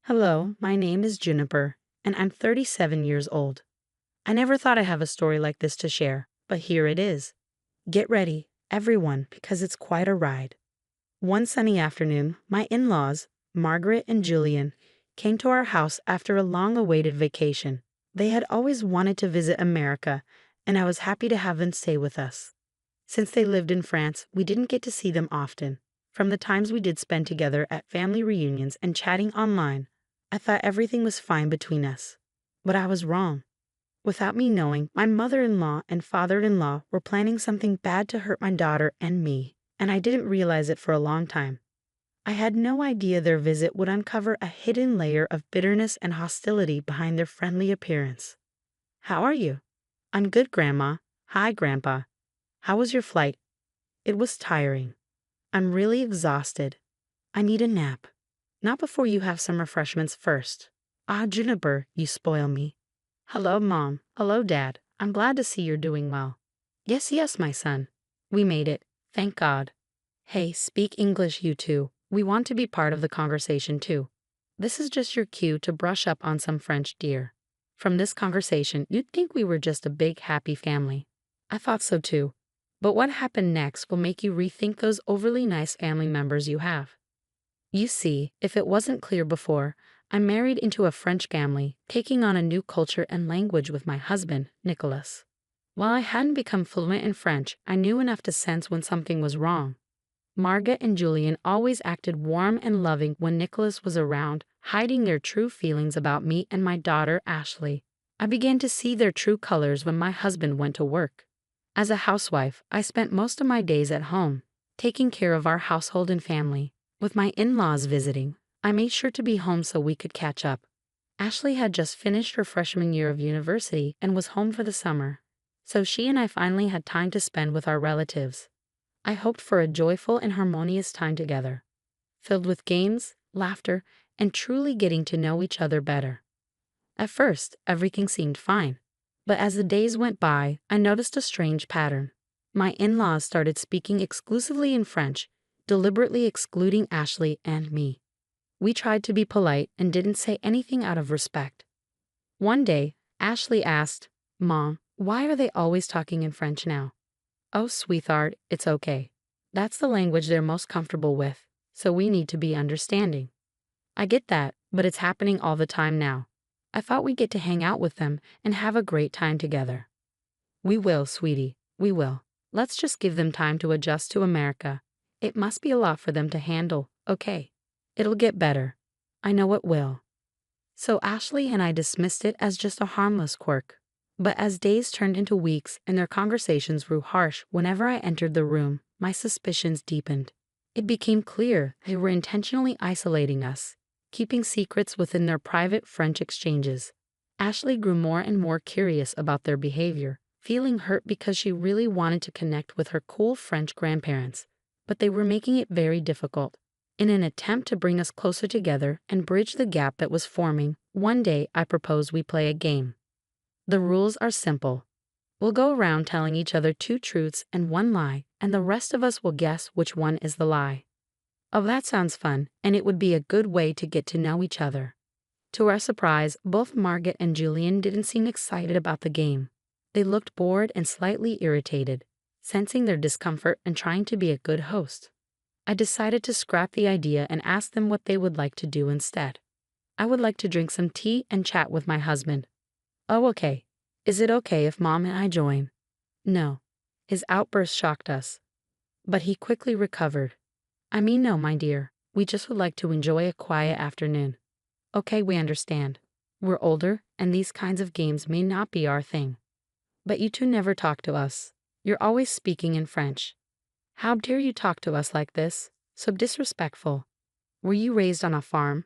Hello, my name is Juniper, and I'm 37 years old. I never thought I'd have a story like this to share, but here it is. Get ready, everyone, because it's quite a ride. One sunny afternoon, my in laws, Margaret and Julian, came to our house after a long awaited vacation. They had always wanted to visit America, and I was happy to have them stay with us. Since they lived in France, we didn't get to see them often. From the times we did spend together at family reunions and chatting online, I thought everything was fine between us. But I was wrong. Without me knowing, my mother-in-law and father-in-law were planning something bad to hurt my daughter and me, and I didn't realize it for a long time. I had no idea their visit would uncover a hidden layer of bitterness and hostility behind their friendly appearance. "How are you?" "I'm good, Grandma." "Hi, Grandpa." "How was your flight?" "It was tiring." "I'm really exhausted." "I need a nap." "Not before you have some refreshments first." "Ah, Juniper, you spoil me." "Hello, Mom. Hello, Dad. I'm glad to see you're doing well." "Yes, yes, my son. We made it. Thank God." "Hey, speak English, you two. We want to be part of the conversation too." This is just your cue to brush up on some French, dear. From this conversation, you'd think we were just a big, happy family. I thought so too. But what happened next will make you rethink those overly nice family members you have. You see, if it wasn't clear before, I'm married into a French family, taking on a new culture and language with my husband, Nicholas. While I hadn't become fluent in French, I knew enough to sense when something was wrong. Margaret and Julian always acted warm and loving when Nicholas was around, hiding their true feelings about me and my daughter, Ashley. I began to see their true colors when my husband went to work. As a housewife, I spent most of my days at home, taking care of our household and family. With my in-laws visiting, I made sure to be home so we could catch up. Ashley had just finished her freshman year of university and was home for the summer, so she and I finally had time to spend with our relatives. I hoped for a joyful and harmonious time together, filled with games, laughter, and truly getting to know each other better. At first, everything seemed fine, but as the days went by, I noticed a strange pattern. My in-laws started speaking exclusively in French, deliberately excluding Ashley and me. We tried to be polite and didn't say anything out of respect. One day, Ashley asked, "Mom, why are they always talking in French now?" "Oh, sweetheart, it's okay. That's the language they're most comfortable with, so we need to be understanding." "I get that, but it's happening all the time now. I thought we'd get to hang out with them and have a great time together." "We will, sweetie, we will. Let's just give them time to adjust to America. It must be a lot for them to handle, okay? It'll get better. I know it will." So Ashley and I dismissed it as just a harmless quirk. But as days turned into weeks and their conversations grew harsh whenever I entered the room, my suspicions deepened. It became clear they were intentionally isolating us, keeping secrets within their private French exchanges. Ashley grew more and more curious about their behavior, feeling hurt because she really wanted to connect with her cool French grandparents, but they were making it very difficult. In an attempt to bring us closer together and bridge the gap that was forming, one day I proposed we play a game. The rules are simple. We'll go around telling each other two truths and one lie, and the rest of us will guess which one is the lie. Oh, that sounds fun, and it would be a good way to get to know each other. To our surprise, both Margaret and Julian didn't seem excited about the game. They looked bored and slightly irritated, sensing their discomfort and trying to be a good host. I decided to scrap the idea and ask them what they would like to do instead. "I would like to drink some tea and chat with my husband." "Oh, okay. Is it okay if Mom and I join?" "No." His outburst shocked us, but he quickly recovered. "I mean, no, my dear. We just would like to enjoy a quiet afternoon." "Okay, we understand. We're older, and these kinds of games may not be our thing. But you two never talk to us. You're always speaking in French. How dare you talk to us like this? So disrespectful. Were you raised on a farm?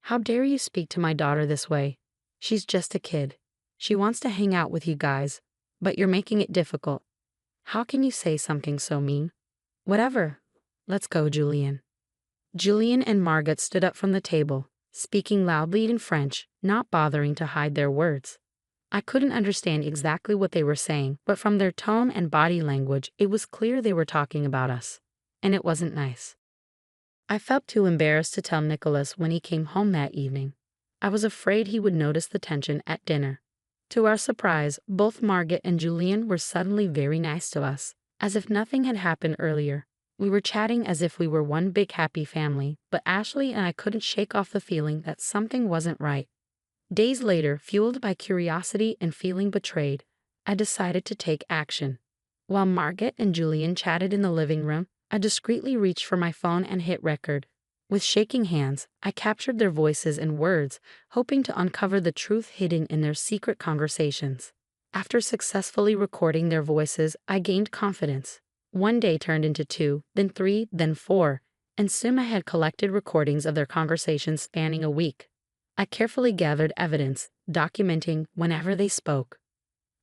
How dare you speak to my daughter this way? She's just a kid. She wants to hang out with you guys, but you're making it difficult. How can you say something so mean?" "Whatever. Let's go, Julian." Julian and Margaret stood up from the table, speaking loudly in French, not bothering to hide their words. I couldn't understand exactly what they were saying, but from their tone and body language, it was clear they were talking about us. And it wasn't nice. I felt too embarrassed to tell Nicholas when he came home that evening. I was afraid he would notice the tension at dinner. To our surprise, both Margaret and Julian were suddenly very nice to us, as if nothing had happened earlier. We were chatting as if we were one big happy family, but Ashley and I couldn't shake off the feeling that something wasn't right. Days later, fueled by curiosity and feeling betrayed, I decided to take action. While Margaret and Julian chatted in the living room, I discreetly reached for my phone and hit record. With shaking hands, I captured their voices and words, hoping to uncover the truth hidden in their secret conversations. After successfully recording their voices, I gained confidence. One day turned into 2, then 3, then 4, and soon I had collected recordings of their conversations spanning a week. I carefully gathered evidence, documenting whenever they spoke.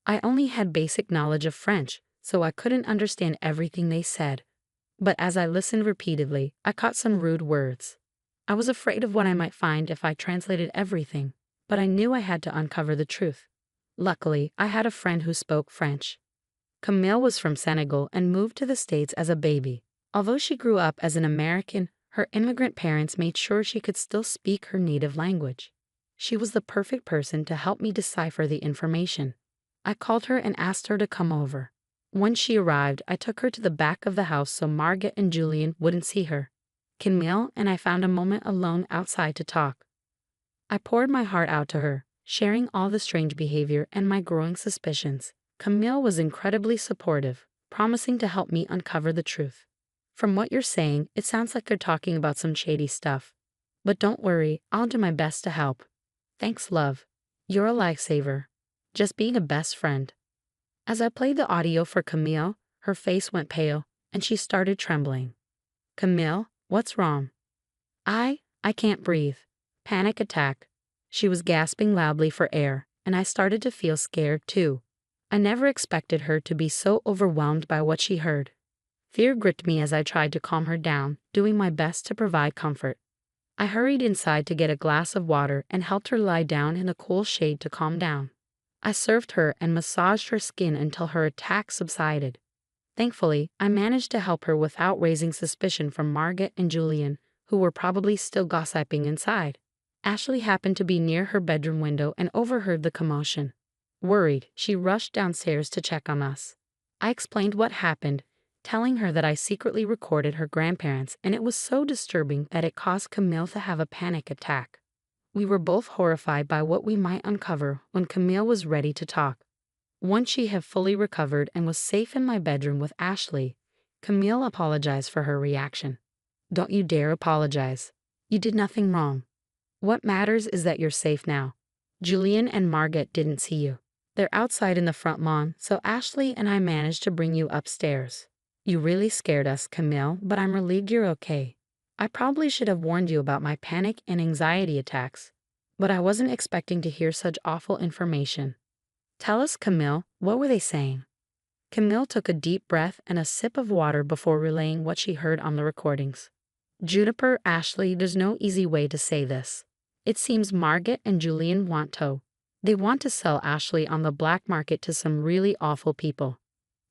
I only had basic knowledge of French, so I couldn't understand everything they said. But as I listened repeatedly, I caught some rude words. I was afraid of what I might find if I translated everything, but I knew I had to uncover the truth. Luckily, I had a friend who spoke French. Camille was from Senegal and moved to the States as a baby. Although she grew up as an American, her immigrant parents made sure she could still speak her native language. She was the perfect person to help me decipher the information. I called her and asked her to come over. Once she arrived, I took her to the back of the house so Margaret and Julian wouldn't see her. Camille and I found a moment alone outside to talk. I poured my heart out to her, sharing all the strange behavior and my growing suspicions. Camille was incredibly supportive, promising to help me uncover the truth. From what you're saying, it sounds like they're talking about some shady stuff. But don't worry, I'll do my best to help. Thanks, love. You're a lifesaver. Just being a best friend. As I played the audio for Camille, her face went pale, and she started trembling. Camille, what's wrong? I can't breathe. Panic attack. She was gasping loudly for air, and I started to feel scared too. I never expected her to be so overwhelmed by what she heard. Fear gripped me as I tried to calm her down, doing my best to provide comfort. I hurried inside to get a glass of water and helped her lie down in the cool shade to calm down. I served her and massaged her skin until her attack subsided. Thankfully, I managed to help her without raising suspicion from Margaret and Julian, who were probably still gossiping inside. Ashley happened to be near her bedroom window and overheard the commotion. Worried, she rushed downstairs to check on us. I explained what happened, telling her that I secretly recorded her grandparents and it was so disturbing that it caused Camille to have a panic attack. We were both horrified by what we might uncover when Camille was ready to talk. Once she had fully recovered and was safe in my bedroom with Ashley, Camille apologized for her reaction. Don't you dare apologize. You did nothing wrong. What matters is that you're safe now. Julian and Margaret didn't see you. They're outside in the front lawn, so Ashley and I managed to bring you upstairs. You really scared us, Camille, but I'm relieved you're okay. I probably should have warned you about my panic and anxiety attacks, but I wasn't expecting to hear such awful information. Tell us, Camille, what were they saying? Camille took a deep breath and a sip of water before relaying what she heard on the recordings. Juniper, Ashley, there's no easy way to say this. It seems Margaret and Julian want to. They want to sell Ashley on the black market to some really awful people.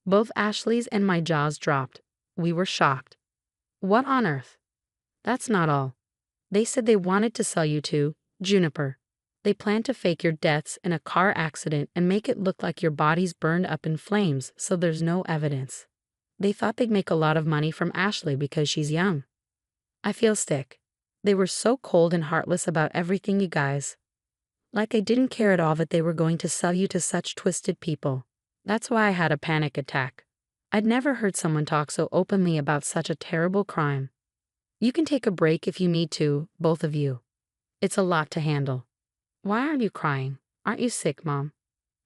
Both Ashley's and my jaws dropped. We were shocked. What on earth? That's not all. They said they wanted to sell you to Juniper. They planned to fake your deaths in a car accident and make it look like your body's burned up in flames so there's no evidence. They thought they'd make a lot of money from Ashley because she's young. I feel sick. They were so cold and heartless about everything, you guys. Like I didn't care at all that they were going to sell you to such twisted people. That's why I had a panic attack. I'd never heard someone talk so openly about such a terrible crime. You can take a break if you need to, both of you. It's a lot to handle. Why are you crying? Aren't you sick, Mom?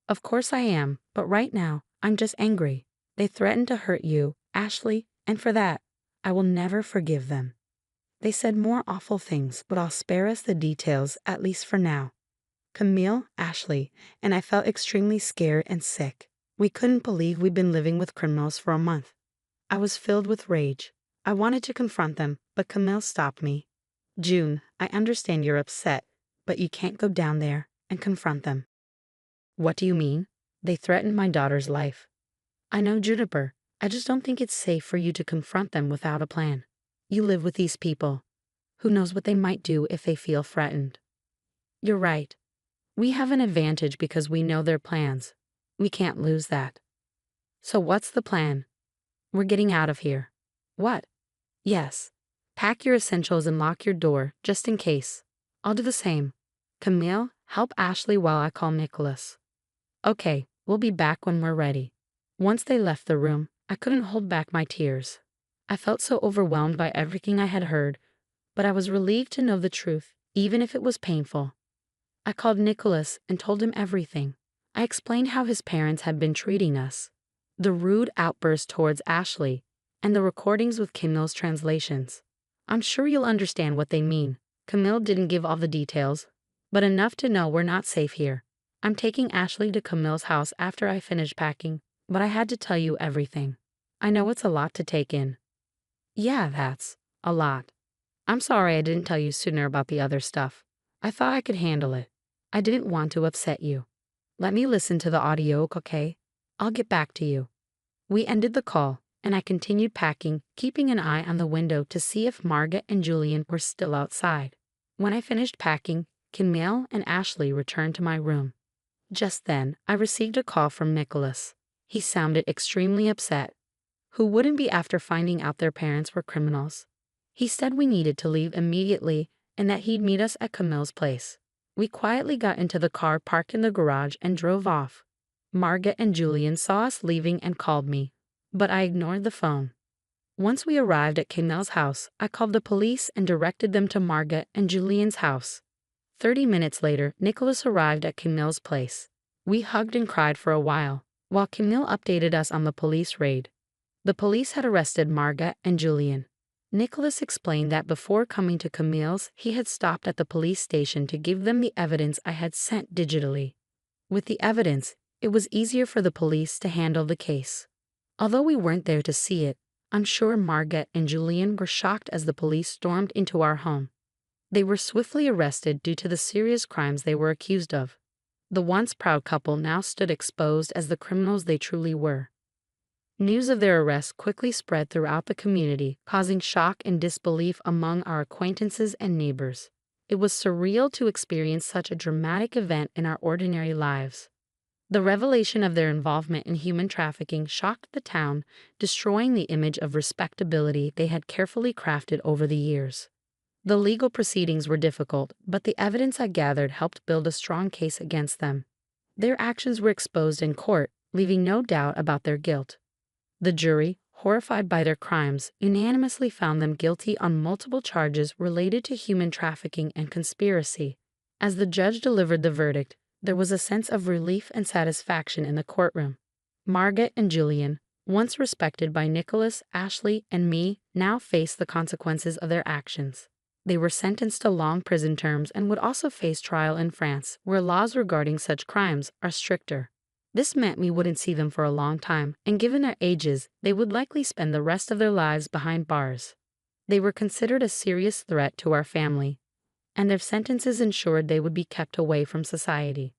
Of course I am, but right now, I'm just angry. They threatened to hurt you, Ashley, and for that, I will never forgive them. They said more awful things, but I'll spare us the details, at least for now. Camille, Ashley, and I felt extremely scared and sick. We couldn't believe we'd been living with criminals for a month. I was filled with rage. I wanted to confront them, but Camille stopped me. June, I understand you're upset, but you can't go down there and confront them. What do you mean? They threatened my daughter's life. I know, Juniper. I just don't think it's safe for you to confront them without a plan. You live with these people. Who knows what they might do if they feel threatened? You're right. We have an advantage because we know their plans. We can't lose that. So what's the plan? We're getting out of here. What? Yes. Pack your essentials and lock your door, just in case. I'll do the same. Camille, help Ashley while I call Nicholas. Okay, we'll be back when we're ready. Once they left the room, I couldn't hold back my tears. I felt so overwhelmed by everything I had heard, but I was relieved to know the truth, even if it was painful. I called Nicholas and told him everything. I explained how his parents had been treating us, the rude outburst towards Ashley, and the recordings with Camille's translations. I'm sure you'll understand what they mean. Camille didn't give all the details, but enough to know we're not safe here. I'm taking Ashley to Camille's house after I finish packing, but I had to tell you everything. I know it's a lot to take in. Yeah, that's a lot. I'm sorry I didn't tell you sooner about the other stuff. I thought I could handle it. I didn't want to upset you. Let me listen to the audio, okay? I'll get back to you. We ended the call, and I continued packing, keeping an eye on the window to see if Margaret and Julian were still outside. When I finished packing, Camille and Ashley returned to my room. Just then, I received a call from Nicholas. He sounded extremely upset. Who wouldn't be after finding out their parents were criminals? He said we needed to leave immediately and that he'd meet us at Camille's place. We quietly got into the car parked in the garage and drove off. Margaret and Julian saw us leaving and called me, but I ignored the phone. Once we arrived at Camille's house, I called the police and directed them to Margaret and Julian's house. 30 minutes later, Nicholas arrived at Camille's place. We hugged and cried for a while Camille updated us on the police raid. The police had arrested Margaret and Julian. Nicholas explained that before coming to Camille's, he had stopped at the police station to give them the evidence I had sent digitally. With the evidence, it was easier for the police to handle the case. Although we weren't there to see it, I'm sure Margaret and Julian were shocked as the police stormed into our home. They were swiftly arrested due to the serious crimes they were accused of. The once proud couple now stood exposed as the criminals they truly were. News of their arrest quickly spread throughout the community, causing shock and disbelief among our acquaintances and neighbors. It was surreal to experience such a dramatic event in our ordinary lives. The revelation of their involvement in human trafficking shocked the town, destroying the image of respectability they had carefully crafted over the years. The legal proceedings were difficult, but the evidence I gathered helped build a strong case against them. Their actions were exposed in court, leaving no doubt about their guilt. The jury, horrified by their crimes, unanimously found them guilty on multiple charges related to human trafficking and conspiracy. As the judge delivered the verdict, there was a sense of relief and satisfaction in the courtroom. Margaret and Julian, once respected by Nicholas, Ashley, and me, now faced the consequences of their actions. They were sentenced to long prison terms and would also face trial in France, where laws regarding such crimes are stricter. This meant we wouldn't see them for a long time, and given their ages, they would likely spend the rest of their lives behind bars. They were considered a serious threat to our family, and their sentences ensured they would be kept away from society.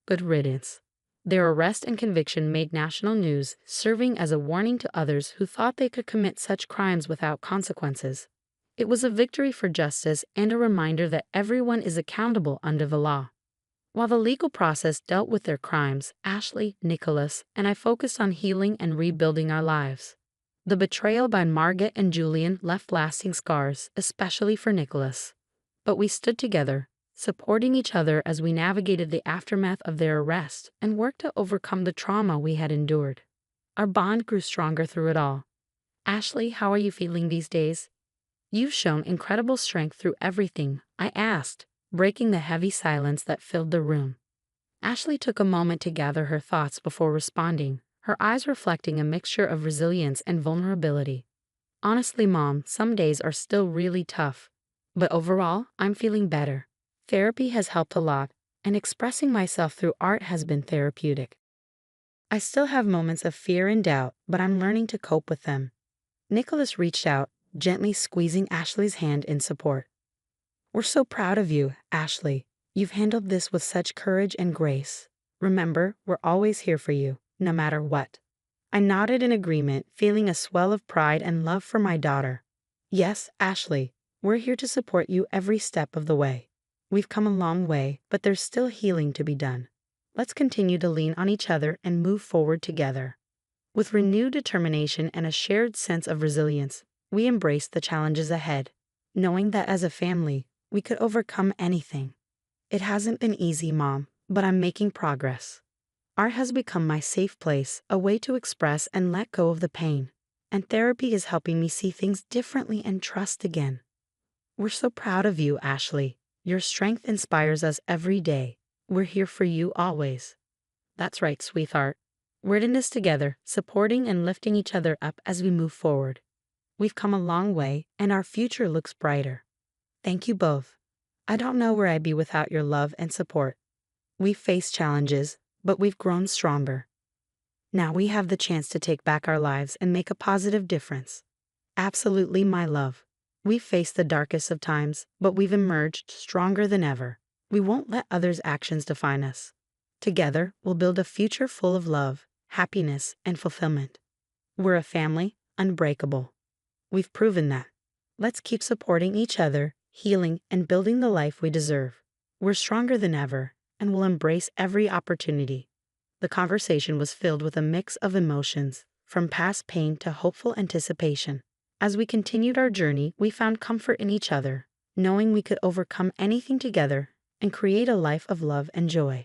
Good riddance. Their arrest and conviction made national news, serving as a warning to others who thought they could commit such crimes without consequences. It was a victory for justice and a reminder that everyone is accountable under the law. While the legal process dealt with their crimes, Ashley, Nicholas, and I focused on healing and rebuilding our lives. The betrayal by Margaret and Julian left lasting scars, especially for Nicholas. But we stood together, supporting each other as we navigated the aftermath of their arrest and worked to overcome the trauma we had endured. Our bond grew stronger through it all. Ashley, how are you feeling these days? You've shown incredible strength through everything, I asked, breaking the heavy silence that filled the room. Ashley took a moment to gather her thoughts before responding, her eyes reflecting a mixture of resilience and vulnerability. Honestly, Mom, some days are still really tough, but overall, I'm feeling better. Therapy has helped a lot, and expressing myself through art has been therapeutic. I still have moments of fear and doubt, but I'm learning to cope with them. Nicholas reached out, gently squeezing Ashley's hand in support. We're so proud of you, Ashley. You've handled this with such courage and grace. Remember, we're always here for you, no matter what. I nodded in agreement, feeling a swell of pride and love for my daughter. Yes, Ashley, we're here to support you every step of the way. We've come a long way, but there's still healing to be done. Let's continue to lean on each other and move forward together. With renewed determination and a shared sense of resilience, we embrace the challenges ahead, knowing that as a family, we could overcome anything. It hasn't been easy, Mom, but I'm making progress. Art has become my safe place, a way to express and let go of the pain. And therapy is helping me see things differently and trust again. We're so proud of you, Ashley. Your strength inspires us every day. We're here for you always. That's right, sweetheart. We're in this together, supporting and lifting each other up as we move forward. We've come a long way, and our future looks brighter. Thank you both. I don't know where I'd be without your love and support. We've faced challenges, but we've grown stronger. Now we have the chance to take back our lives and make a positive difference. Absolutely, my love. We've faced the darkest of times, but we've emerged stronger than ever. We won't let others' actions define us. Together, we'll build a future full of love, happiness, and fulfillment. We're a family, unbreakable. We've proven that. Let's keep supporting each other, healing, and building the life we deserve. We're stronger than ever, and we'll embrace every opportunity. The conversation was filled with a mix of emotions, from past pain to hopeful anticipation. As we continued our journey, we found comfort in each other, knowing we could overcome anything together and create a life of love and joy.